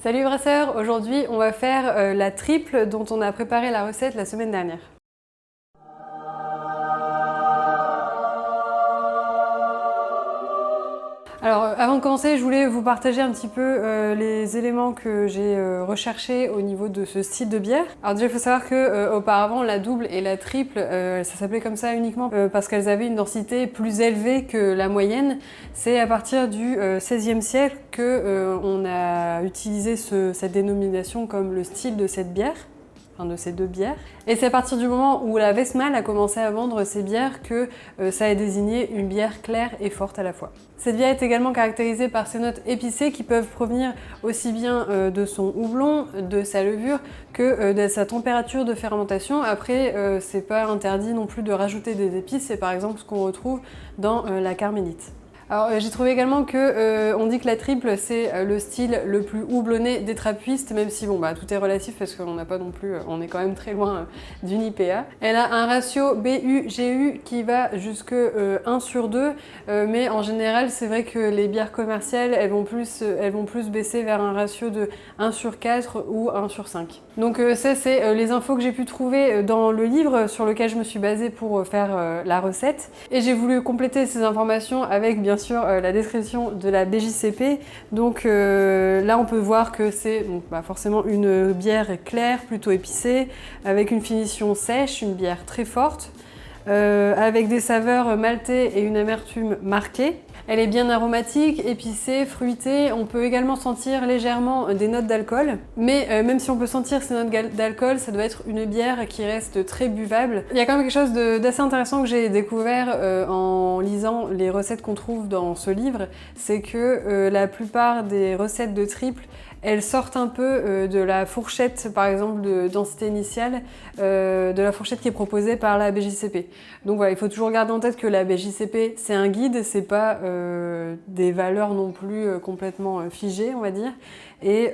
Salut brasseurs, aujourd'hui on va faire la triple dont on a préparé la recette la semaine dernière. Alors avant de commencer, je voulais vous partager un petit peu les éléments que j'ai recherchés au niveau de ce style de bière. Alors déjà il faut savoir que auparavant la double et la triple, ça s'appelait comme ça uniquement parce qu'elles avaient une densité plus élevée que la moyenne. C'est à partir du XVIe siècle que on a utilisé cette dénomination comme le style de cette bière. Enfin, de ces deux bières. Et c'est à partir du moment où la Westmalle a commencé à vendre ces bières que ça a désigné une bière claire et forte à la fois. Cette bière est également caractérisée par ses notes épicées qui peuvent provenir aussi bien de son houblon, de sa levure, que de sa température de fermentation. Après, c'est pas interdit non plus de rajouter des épices, c'est par exemple ce qu'on retrouve dans la carmélite. Alors j'ai trouvé également que on dit que la triple c'est le style le plus houblonné des trappistes, même si bon bah tout est relatif parce qu'on n'a pas non plus, on est quand même très loin d'une IPA. Elle a un ratio BU-GU qui va jusque 1/2, mais en général c'est vrai que les bières commerciales elles vont plus baisser vers un ratio de 1/4 ou 1/5. Donc ça c'est les infos que j'ai pu trouver dans le livre sur lequel je me suis basée pour faire la recette. Et j'ai voulu compléter ces informations avec bien sûr la description de la BJCP. Donc là on peut voir que c'est forcément une bière claire, plutôt épicée, avec une finition sèche, une bière très forte, avec des saveurs maltées et une amertume marquée. Elle est bien aromatique, épicée, fruitée. On peut également sentir légèrement des notes d'alcool. Mais même si on peut sentir ces notes d'alcool, ça doit être une bière qui reste très buvable. Il y a quand même quelque chose d'assez intéressant que j'ai découvert en lisant les recettes qu'on trouve dans ce livre. C'est que la plupart des recettes de triple, elles sortent un peu de la fourchette, par exemple, de densité initiale, de la fourchette qui est proposée par la BJCP. Donc voilà, il faut toujours garder en tête que la BJCP, c'est un guide, c'est pas des valeurs non plus complètement figées, on va dire. Et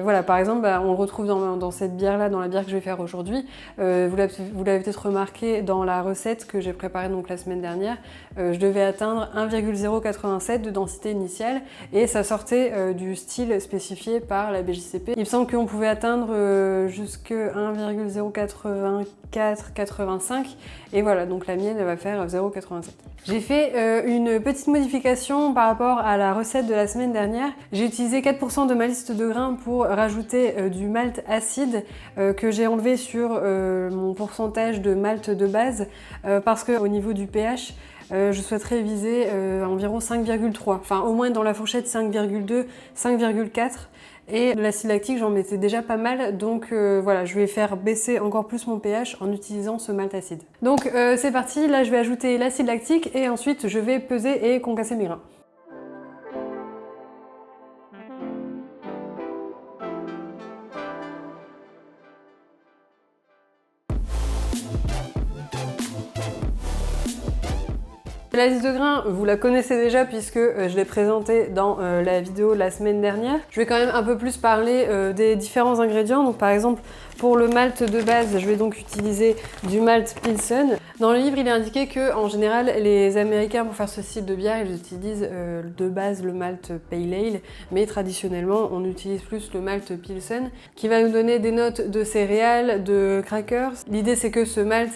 voilà, par exemple, on le retrouve dans cette bière-là, dans la bière que je vais faire aujourd'hui. Vous l'avez peut-être remarqué dans la recette que j'ai préparée donc la semaine dernière. Je devais atteindre 1,087 de densité initiale et ça sortait du style spécifié par la BJCP. Il me semble qu'on pouvait atteindre jusque 1,084-85 et voilà, donc la mienne elle va faire 0,87. J'ai fait une petite modification par rapport à la recette de la semaine dernière. J'ai utilisé 4% de malice de grains pour rajouter du malt acide que j'ai enlevé sur mon pourcentage de malt de base parce qu'au niveau du pH, je souhaiterais viser environ 5,3, enfin au moins dans la fourchette 5,2, 5,4. Et l'acide lactique, j'en mettais déjà pas mal, donc voilà, je vais faire baisser encore plus mon pH en utilisant ce malt acide. Donc c'est parti, là je vais ajouter l'acide lactique et ensuite je vais peser et concasser mes grains. L'acide de grain, vous la connaissez déjà puisque je l'ai présentée dans la vidéo la semaine dernière. Je vais quand même un peu plus parler des différents ingrédients. Donc par exemple, pour le malt de base, je vais donc utiliser du malt Pilsen. Dans le livre, il est indiqué que en général, les Américains, pour faire ce style de bière, ils utilisent de base le malt Pale Ale, mais traditionnellement, on utilise plus le malt Pilsen, qui va nous donner des notes de céréales, de crackers. L'idée, c'est que ce malt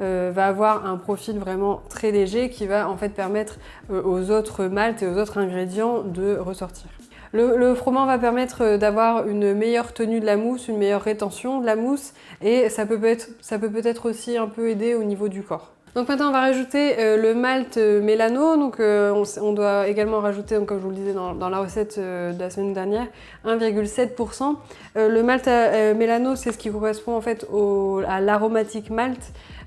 va avoir un profil vraiment très léger qui va en fait permettre aux autres maltes et aux autres ingrédients de ressortir. Le froment va permettre d'avoir une meilleure tenue de la mousse, une meilleure rétention de la mousse et ça peut peut-être aussi un peu aider au niveau du corps. Donc maintenant on va rajouter le malt mélano, donc on doit également rajouter, donc, comme je vous le disais dans la recette de la semaine dernière, 1,7%. Le malt mélano c'est ce qui correspond en fait à l'aromatique malt.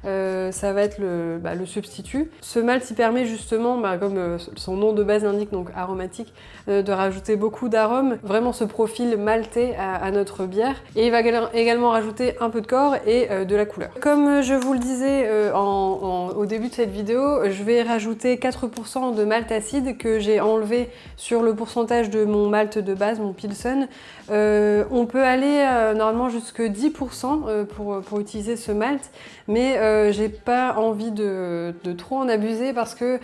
Ça va être le substitut. Ce malt il permet justement, comme son nom de base l'indique, donc aromatique, de rajouter beaucoup d'arômes, vraiment ce profil maltais à notre bière. Et il va également rajouter un peu de corps et de la couleur. Comme je vous le disais au début de cette vidéo, je vais rajouter 4% de malt acide que j'ai enlevé sur le pourcentage de mon malt de base, mon Pilsen. On peut aller normalement jusque 10% pour utiliser ce malt, mais j'ai pas envie de trop en abuser parce que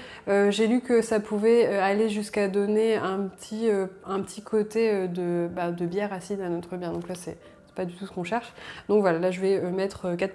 j'ai lu que ça pouvait aller jusqu'à donner un petit côté de bière acide à notre bière. Donc là, c'est pas du tout ce qu'on cherche. Donc voilà, là je vais mettre 4%.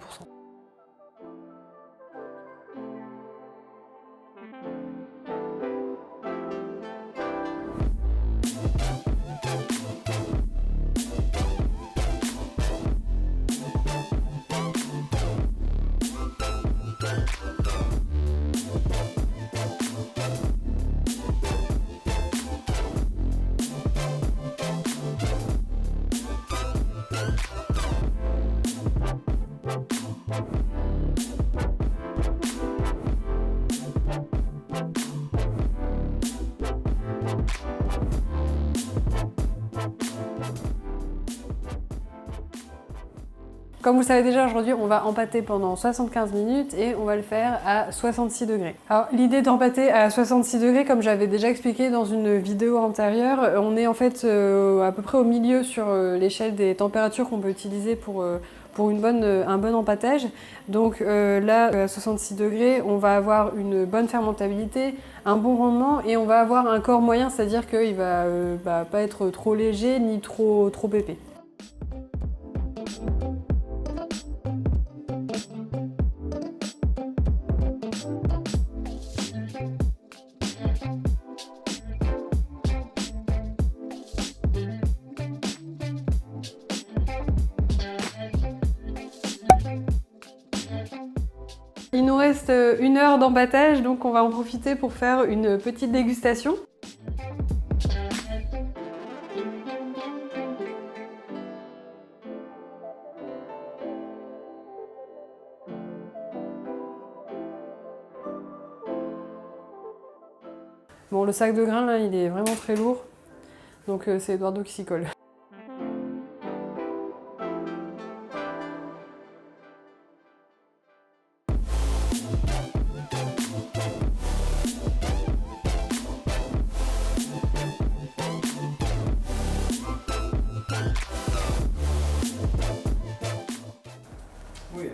Comme vous le savez déjà, aujourd'hui, on va empâter pendant 75 minutes et on va le faire à 66 degrés. Alors, l'idée d'empâter à 66 degrés, comme j'avais déjà expliqué dans une vidéo antérieure, on est en fait à peu près au milieu sur l'échelle des températures qu'on peut utiliser pour un bon empâtage. Donc là, à 66 degrés, on va avoir une bonne fermentabilité, un bon rendement et on va avoir un corps moyen, c'est-à-dire qu'il va pas être trop léger ni trop épais. Il nous reste 1 heure d'empâtage, donc on va en profiter pour faire une petite dégustation. Bon, le sac de grains là, il est vraiment très lourd, donc c'est Eduardo qui s'y colle. Oui.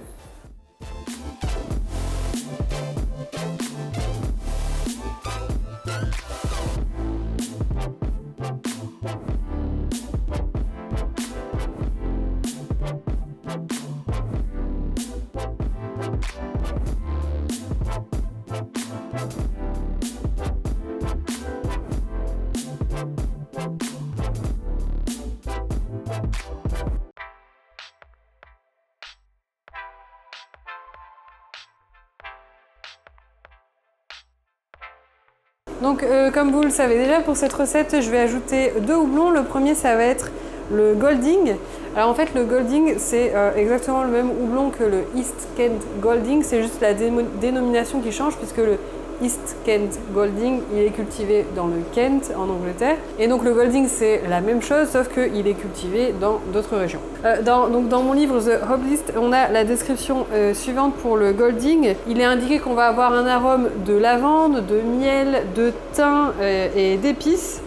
Donc comme vous le savez déjà, pour cette recette, je vais ajouter 2 houblons. Le premier, ça va être le Golding. Alors en fait, le Golding, c'est exactement le même houblon que le East Kent Golding, c'est juste la dénomination qui change puisque le East Kent Golding, il est cultivé dans le Kent, en Angleterre. Et donc le Golding, c'est la même chose, sauf qu'il est cultivé dans d'autres régions. Donc dans mon livre The Hop List, on a la description suivante pour le Golding. Il est indiqué qu'on va avoir un arôme de lavande, de miel, de thym et d'épices.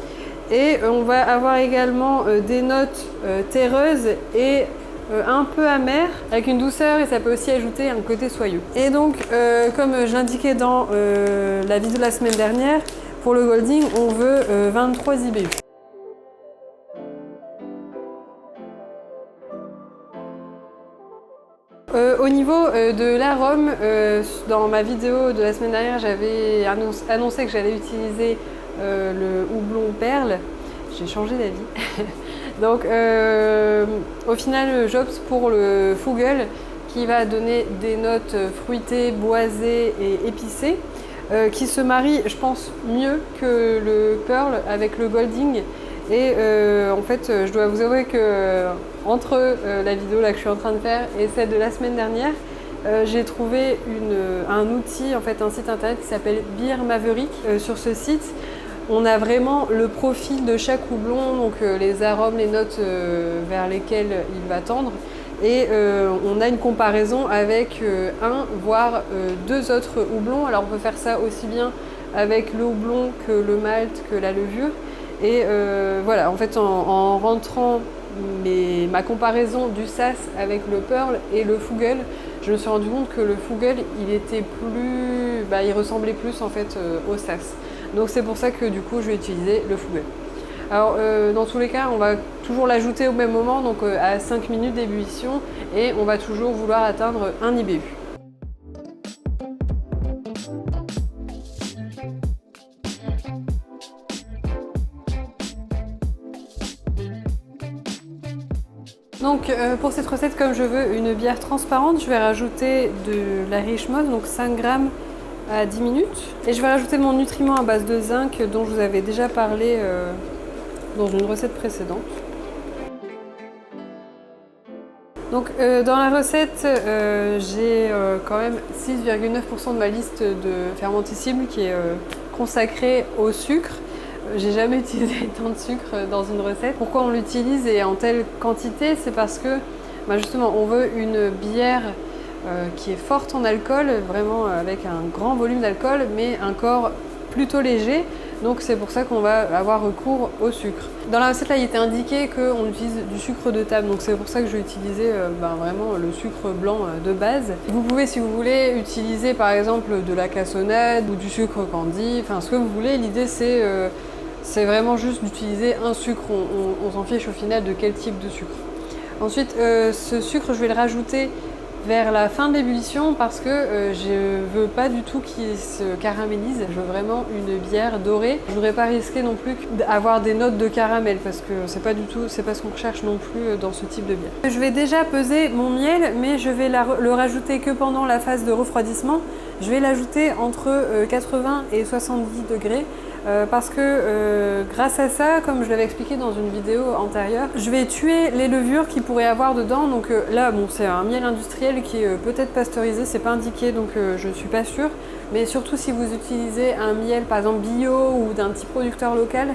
Et on va avoir également des notes terreuses et un peu amer, avec une douceur, et ça peut aussi ajouter un côté soyeux. Et donc, comme j'indiquais dans la vidéo de la semaine dernière, pour le Golding, on veut 23 IBU. Au niveau de l'arôme, dans ma vidéo de la semaine dernière, j'avais annoncé que j'allais utiliser le houblon perle. J'ai changé d'avis. Donc au final, j'opte pour le Fugel qui va donner des notes fruitées, boisées et épicées qui se marient, je pense, mieux que le Pearl avec le Golding. Et en fait, je dois vous avouer que entre la vidéo là que je suis en train de faire et celle de la semaine dernière, j'ai trouvé un outil, en fait, un site internet qui s'appelle Beer Maverick. Sur ce site, on a vraiment le profil de chaque houblon, donc les arômes, les notes vers lesquelles il va tendre. Et on a une comparaison avec voire 2 autres houblons. Alors on peut faire ça aussi bien avec le houblon que le malt, que la levure. Et voilà, en fait, en rentrant ma comparaison du Sass avec le Pearl et le Fugel, je me suis rendu compte que le Fugel, il ressemblait plus en fait au Saxe. Donc c'est pour ça que du coup je vais utiliser le Fugel. Alors dans tous les cas, on va toujours l'ajouter au même moment, donc à 5 minutes d'ébullition, et on va toujours vouloir atteindre un IBU. Donc pour cette recette, comme je veux une bière transparente, je vais rajouter de la Richemont, donc 5 grammes à 10 minutes. Et je vais rajouter mon nutriment à base de zinc dont je vous avais déjà parlé dans une recette précédente. Donc dans la recette, j'ai quand même 6,9% de ma liste de fermentescibles qui est consacrée au sucre. J'ai jamais utilisé tant de sucre dans une recette. Pourquoi on l'utilise et en telle quantité? C'est parce que justement on veut une bière qui est forte en alcool, vraiment avec un grand volume d'alcool, mais un corps plutôt léger. Donc c'est pour ça qu'on va avoir recours au sucre. Dans la recette là, il était indiqué qu'on utilise du sucre de table, donc c'est pour ça que je vais utiliser vraiment le sucre blanc de base. Vous pouvez, si vous voulez, utiliser par exemple de la cassonade ou du sucre candy, enfin ce que vous voulez. L'idée c'est vraiment juste d'utiliser un sucre, on s'en fiche au final de quel type de sucre. Ensuite, ce sucre, je vais le rajouter vers la fin de l'ébullition parce que je veux pas du tout qu'il se caramélise. Je veux vraiment une bière dorée. Je voudrais pas risquer non plus d'avoir des notes de caramel parce que c'est pas ce qu'on recherche non plus dans ce type de bière. Je vais déjà peser mon miel, mais je vais le rajouter que pendant la phase de refroidissement. Je vais l'ajouter entre 80 et 70 degrés. Parce que grâce à ça, comme je l'avais expliqué dans une vidéo antérieure, je vais tuer les levures qu'il pourrait avoir dedans. Donc là, bon, c'est un miel industriel qui est peut-être pasteurisé, c'est pas indiqué, donc je suis pas sûre. Mais surtout si vous utilisez un miel, par exemple bio ou d'un petit producteur local,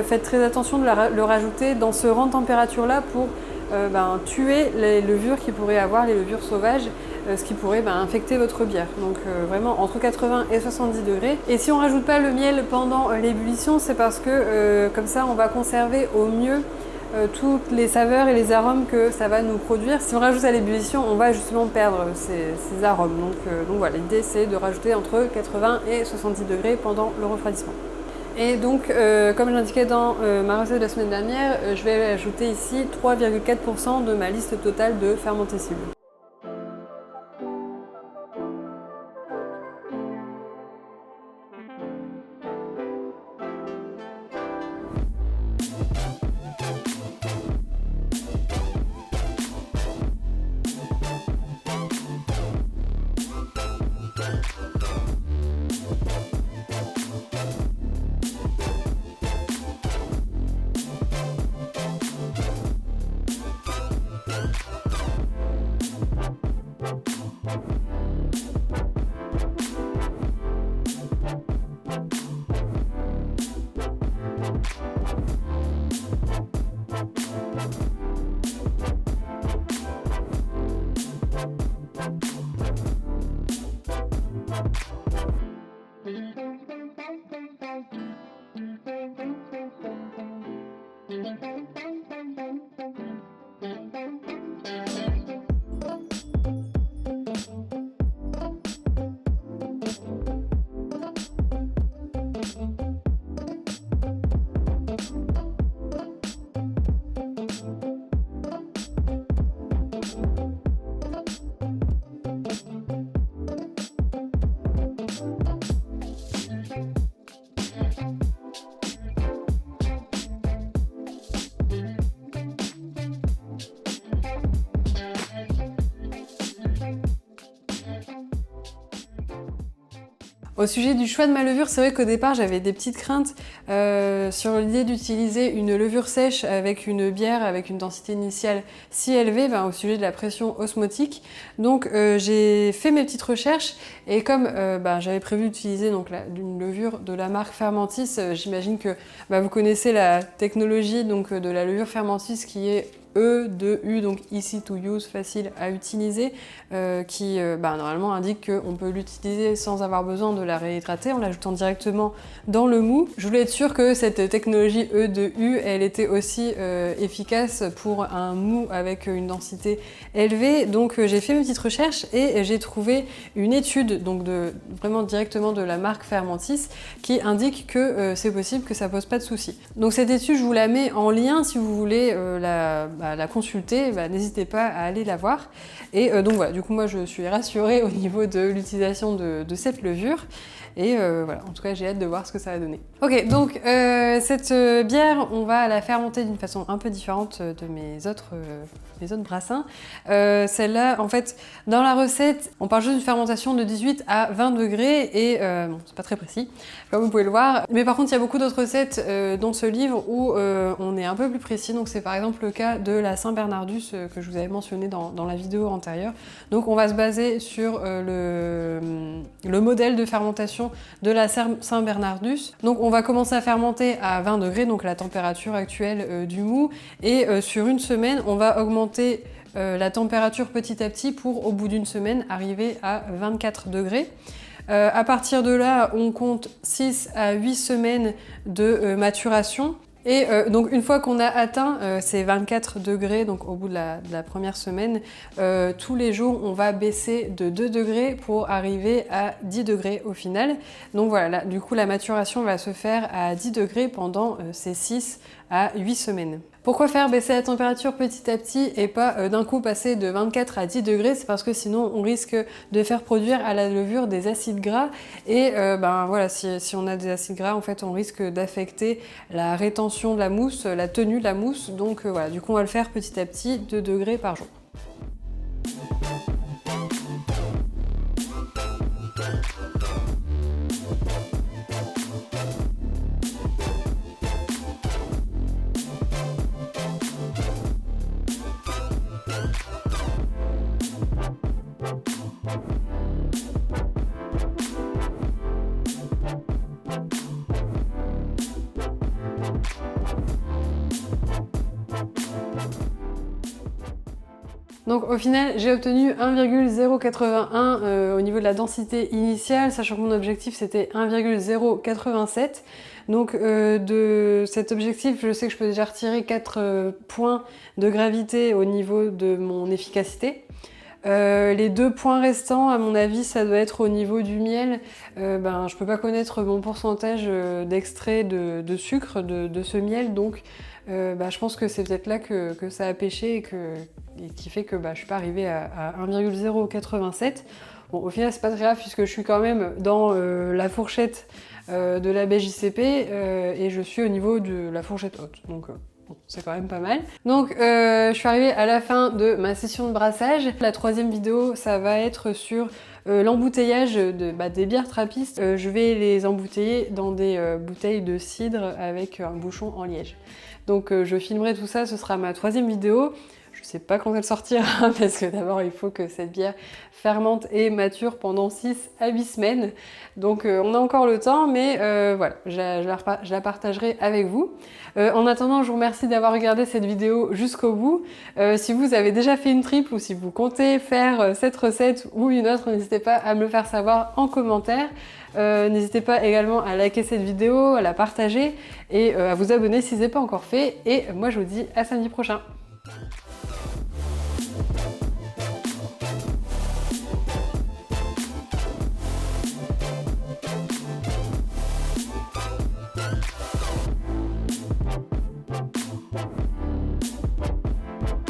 faites très attention de le rajouter dans ce rang de température-là pour tuer les levures qu'il pourrait avoir, les levures sauvages, ce qui pourrait infecter votre bière. Donc vraiment entre 80 et 70 degrés. Et si on rajoute pas le miel pendant l'ébullition, c'est parce que comme ça on va conserver au mieux toutes les saveurs et les arômes que ça va nous produire. Si on rajoute à l'ébullition, on va justement perdre ces arômes. Donc voilà, l'idée c'est de rajouter entre 80 et 70 degrés pendant le refroidissement. Et donc, comme je l'indiquais dans ma recette de la semaine dernière, je vais ajouter ici 3,4% de ma liste totale de fermentescibles. Au sujet du choix de ma levure, c'est vrai qu'au départ j'avais des petites craintes sur l'idée d'utiliser une levure sèche avec une bière avec une densité initiale si élevée au sujet de la pression osmotique. Donc j'ai fait mes petites recherches et comme j'avais prévu d'utiliser une levure de la marque Fermentis, j'imagine que vous connaissez la technologie de la levure Fermentis qui est E2U, donc easy to use, facile à utiliser, qui normalement indique qu'on peut l'utiliser sans avoir besoin de la réhydrater en l'ajoutant directement dans le mou. Je voulais être sûre que cette technologie E2U, elle était aussi efficace pour un mou avec une densité élevée. Donc j'ai fait mes petites recherches et j'ai trouvé une étude, donc vraiment directement de la marque Fermentis, qui indique que c'est possible, que ça pose pas de soucis. Donc cette étude, je vous la mets en lien si vous voulez la consulter, n'hésitez pas à aller la voir. Et donc voilà, du coup moi je suis rassurée au niveau de l'utilisation de cette levure. Et voilà, en tout cas j'ai hâte de voir ce que ça va donner. Ok, donc cette bière, on va la fermenter d'une façon un peu différente de mes autres brassins. Celle-là, en fait, dans la recette, on parle juste d'une fermentation de 18 à 20 degrés et bon, c'est pas très précis, comme vous pouvez le voir. Mais par contre, il y a beaucoup d'autres recettes dans ce livre où on est un peu plus précis. Donc c'est par exemple le cas de la Saint-Bernardus que je vous avais mentionné dans la vidéo antérieure. Donc on va se baser sur le modèle de fermentation de la Saint-Bernardus. Donc on va commencer à fermenter à 20 degrés, donc la température actuelle du mou, et sur une semaine, on va augmenter la température petit à petit pour, au bout d'une semaine, arriver à 24 degrés. À partir de là, on compte 6 à 8 semaines de maturation. Et donc une fois qu'on a atteint ces 24 degrés, donc au bout de la première semaine, tous les jours on va baisser de 2 degrés pour arriver à 10 degrés au final. Donc voilà, là, du coup la maturation va se faire à 10 degrés pendant ces 6 à 8 semaines. Pourquoi faire baisser la température petit à petit et pas d'un coup passer de 24 à 10 degrés? C'est parce que sinon on risque de faire produire à la levure des acides gras et voilà, si on a des acides gras, en fait on risque d'affecter la rétention de la mousse, la tenue de la mousse. Donc voilà, du coup on va le faire petit à petit, 2 degrés par jour. Donc au final, j'ai obtenu 1,081 au niveau de la densité initiale, sachant que mon objectif c'était 1,087. Donc de cet objectif, je sais que je peux déjà retirer 4 points de gravité au niveau de mon efficacité. Les 2 points restants, à mon avis, ça doit être au niveau du miel. Je peux pas connaître mon pourcentage d'extrait de sucre de ce miel, donc je pense que c'est peut-être là que ça a pêché et qui fait que je suis pas arrivée à 1,087. Bon, au final, c'est pas très grave puisque je suis quand même dans la fourchette de la BJCP et je suis au niveau de la fourchette haute. Donc, bon, c'est quand même pas mal. Donc je suis arrivée à la fin de ma session de brassage. La 3e vidéo, ça va être sur l'embouteillage des bières trappistes. Je vais les embouteiller dans des bouteilles de cidre avec un bouchon en liège. Donc je filmerai tout ça, ce sera ma 3e vidéo. Je sais pas quand elle sortira parce que d'abord il faut que cette bière fermente et mature pendant 6 à 8 semaines. Donc on a encore le temps, mais voilà, je la partagerai avec vous. En attendant, je vous remercie d'avoir regardé cette vidéo jusqu'au bout. Si vous avez déjà fait une triple ou si vous comptez faire cette recette ou une autre, n'hésitez pas à me le faire savoir en commentaire. N'hésitez pas également à liker cette vidéo, à la partager et à vous abonner si ce n'est pas encore fait. Et moi je vous dis à samedi prochain.